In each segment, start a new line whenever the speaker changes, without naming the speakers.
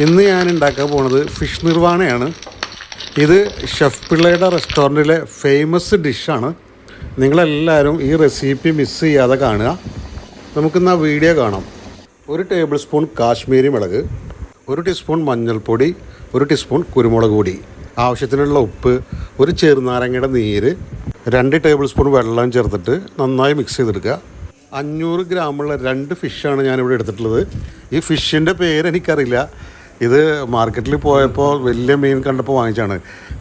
ഇന്ന് ഞാൻ ഉണ്ടാക്കാൻ പോകുന്നത് ഫിഷ് നിർവാണയാണ്. ഇത് ഷെഫ് പിള്ളയുടെ റെസ്റ്റോറൻറ്റിലെ ഫേമസ് ഡിഷാണ്. നിങ്ങളെല്ലാവരും ഈ റെസിപ്പി മിസ് ചെയ്യാതെ കാണുക. നമുക്കിന്ന് ആ വീഡിയോ കാണാം. 1 ടേബിൾ സ്പൂൺ കാശ്മീരി മുളക്, 1 ടീസ്പൂൺ മഞ്ഞൾപ്പൊടി, 1 ടീസ്പൂൺ കുരുമുളക് പൊടി, ആവശ്യത്തിനുള്ള ഉപ്പ്, 1 ചെറുനാരങ്ങയുടെ നീര്, 2 ടേബിൾ സ്പൂൺ വെള്ളം ചേർത്തിട്ട് നന്നായി മിക്സ് ചെയ്തെടുക്കുക. 500 ഗ്രാമുള്ള 2 ഫിഷാണ് ഞാനിവിടെ എടുത്തിട്ടുള്ളത്. ഈ ഫിഷിൻ്റെ പേര് എനിക്കറിയില്ല. ഇത് മാർക്കറ്റിൽ പോയപ്പോൾ വലിയ മീൻ കണ്ടപ്പോൾ വാങ്ങിച്ചാണ്.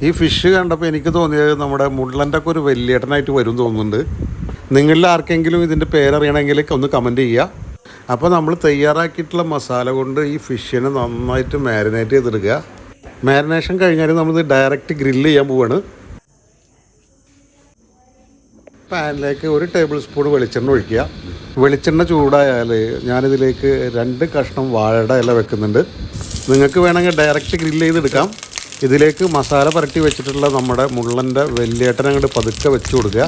ഈ ഫിഷ് കണ്ടപ്പോൾ എനിക്ക് തോന്നിയത് നമ്മുടെ മുള്ളൻ്റെ ഒക്കെ ഒരു വലിയേട്ടനായിട്ട് വരും തോന്നുന്നുണ്ട്. നിങ്ങളിൽ ആർക്കെങ്കിലും ഇതിൻ്റെ പേരറിയണമെങ്കിൽ ഒന്ന് കമൻറ്റ് ചെയ്യുക. അപ്പോൾ നമ്മൾ തയ്യാറാക്കിയിട്ടുള്ള മസാല കൊണ്ട് ഈ ഫിഷിനെ നന്നായിട്ട് മാരിനേറ്റ് ചെയ്തെടുക്കുക. മാരിനേഷൻ കഴിഞ്ഞാൽ നമ്മളിത് ഡയറക്റ്റ് ഗ്രില്ല് ചെയ്യാൻ പോവുകയാണ്. പാനിലേക്ക് 1 ടേബിൾ സ്പൂൺ വെളിച്ചെണ്ണ ഒഴിക്കുക. വെളിച്ചെണ്ണ ചൂടായാൽ ഞാനിതിലേക്ക് 2 കഷ്ണം വാഴയുടെ ഇല വെക്കുന്നുണ്ട്. നിങ്ങൾക്ക് വേണമെങ്കിൽ ഡയറക്റ്റ് ഗ്രില്ല് ചെയ്തെടുക്കാം. ഇതിലേക്ക് മസാല പുരട്ടി വെച്ചിട്ടുള്ള നമ്മുടെ മുള്ളൻ്റെ വലിയേട്ടനെ അങ്ങോട്ട് പതുക്കെ വെച്ച് കൊടുക്കുക.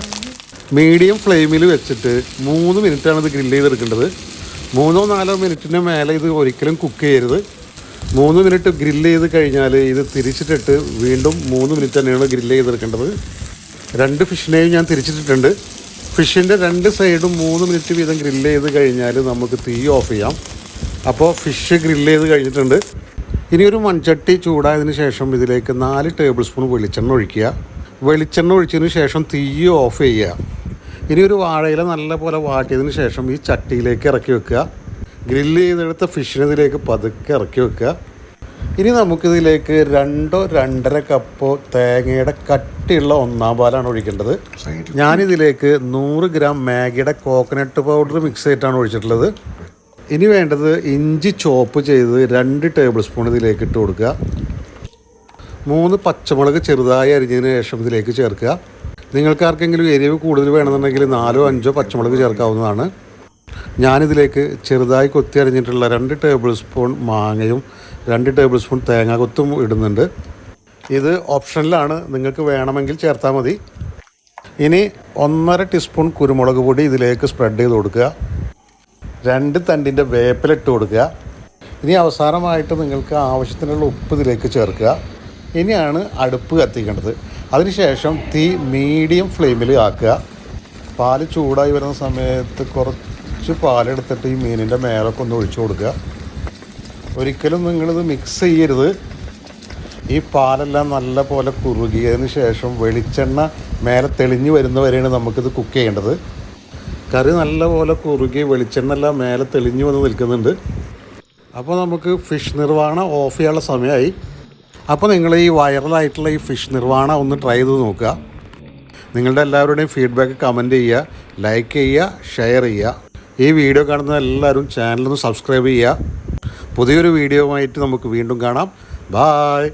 മീഡിയം ഫ്ലെയിമിൽ വെച്ചിട്ട് 3 മിനിറ്റാണ് ഇത് ഗ്രില്ല് ചെയ്തെടുക്കേണ്ടത്. 3-4 മിനിറ്റിന് മേലെ ഇത് ഒരിക്കലും കുക്ക് ചെയ്യരുത്. 3 മിനിറ്റ് ഗ്രില്ല് ചെയ്ത് കഴിഞ്ഞാൽ ഇത് തിരിച്ചിട്ടിട്ട് വീണ്ടും 3 മിനിറ്റ് തന്നെയാണ് ഗ്രില്ല് ചെയ്തെടുക്കേണ്ടത്. 2 ഫിഷിനെയും ഞാൻ തിരിച്ചിട്ടിട്ടുണ്ട്. ഫിഷിൻ്റെ 2 സൈഡും 3 മിനിറ്റ് വീതം ഗ്രില്ല് ചെയ്ത് കഴിഞ്ഞാൽ നമുക്ക് തീ ഓഫ് ചെയ്യാം. അപ്പോൾ ഫിഷ് ഗ്രില്ല് ചെയ്ത് കഴിഞ്ഞിട്ടുണ്ട്. ഇനി ഒരു മൺചട്ടി ചൂടായതിന് ശേഷം ഇതിലേക്ക് 4 ടേബിൾ സ്പൂൺ വെളിച്ചെണ്ണ ഒഴിക്കുക. വെളിച്ചെണ്ണ ഒഴിച്ചതിന് ശേഷം തീ ഓഫ് ചെയ്യുക. ഇനി ഒരു വാഴയില നല്ല പോലെ വാട്ടിയതിന് ശേഷം ഈ ചട്ടിയിലേക്ക് ഇറക്കി വെക്കുക. ഗ്രില്ല് ചെയ്തെടുത്ത ഫിഷിനെ ഇതിലേക്ക് പതുക്കെ ഇറക്കി വെക്കുക. ഇനി നമുക്കിതിലേക്ക് 2-2.5 കപ്പോ തേങ്ങയുടെ കട്ടിയുള്ള 1/4 പാലാണ് ഒഴിക്കേണ്ടത്. ഞാനിതിലേക്ക് 100 ഗ്രാം മാഗിയുടെ കോക്കനട്ട് പൗഡർ മിക്സ് ചെയ്തിട്ടാണ് ഒഴിച്ചിട്ടുള്ളത്. ഇനി വേണ്ടത് ഇഞ്ചി ചോപ്പ് ചെയ്ത് 2 ടേബിൾ സ്പൂൺ ഇതിലേക്ക് ഇട്ട് കൊടുക്കുക. 3 പച്ചമുളക് ചെറുതായി അരിഞ്ഞതിന് ശേഷം ഇതിലേക്ക് ചേർക്കുക. നിങ്ങൾക്ക് ആർക്കെങ്കിലും എരിവ് കൂടുതൽ വേണമെന്നുണ്ടെങ്കിൽ 4-5 പച്ചമുളക് ചേർക്കാവുന്നതാണ്. ഞാനിതിലേക്ക് ചെറുതായി കൊത്തി അരിഞ്ഞിട്ടുള്ള 2 ടേബിൾ സ്പൂൺ മാങ്ങയും 2 ടേബിൾ സ്പൂൺ തേങ്ങാക്കൊത്തും ഇടുന്നുണ്ട്. ഇത് ഓപ്ഷനിലാണ്, നിങ്ങൾക്ക് വേണമെങ്കിൽ ചേർത്താൽ മതി. ഇനി 1.5 ടീസ്പൂൺ കുരുമുളക് പൊടി ഇതിലേക്ക് സ്പ്രെഡ് ചെയ്ത് കൊടുക്കുക. 2 തണ്ടിൻ്റെ വേപ്പില ഇട്ട് കൊടുക്കുക. ഇനി അവസാനമായിട്ട് നിങ്ങൾക്ക് ആവശ്യത്തിനുള്ള ഉപ്പ് ഇതിലേക്ക് ചേർക്കുക. ഇനിയാണ് അടുപ്പ് കത്തിക്കേണ്ടത്. അതിനുശേഷം തീ മീഡിയം ഫ്ലെയിമിൽ ആക്കുക. പാൽ ചൂടായി വരുന്ന സമയത്ത് കുറച്ച് പാലെടുത്തിട്ട് ഈ മീനിൻ്റെ മേലൊക്കെ ഒന്ന് ഒഴിച്ചു കൊടുക്കുക. ഒരിക്കലും നിങ്ങളിത് മിക്സ് ചെയ്യരുത്. ഈ പാലെല്ലാം നല്ല പോലെ കുറുകിയതിന് ശേഷം വെളിച്ചെണ്ണ മേലെ തെളിഞ്ഞു വരുന്നവരെയാണ് നമുക്കിത് കുക്ക് ചെയ്യേണ്ടത്. കറി നല്ലപോലെ കുറുകി വെളിച്ചെണ്ണ എല്ലാം മേലെ തെളിഞ്ഞു വന്ന് നിൽക്കുന്നുണ്ട്. അപ്പോൾ നമുക്ക് ഫിഷ് നിർവാണ ഓഫ് ചെയ്യാനുള്ള സമയമായി. അപ്പോൾ നിങ്ങൾ ഈ വൈറലായിട്ടുള്ള ഈ ഫിഷ് നിർവാണ ഒന്ന് ട്രൈ ചെയ്ത് നോക്കുക. നിങ്ങളുടെ എല്ലാവരുടെയും ഫീഡ്ബാക്ക് കമൻറ്റ് ചെയ്യുക, ലൈക്ക് ചെയ്യുക, ഷെയർ ചെയ്യുക. ഈ വീഡിയോ കാണുന്ന എല്ലാവരും ചാനലൊന്ന് സബ്സ്ക്രൈബ് ചെയ്യുക. പുതിയൊരു വീഡിയോയുമായിട്ട് നമുക്ക് വീണ്ടും കാണാം. ബായ്.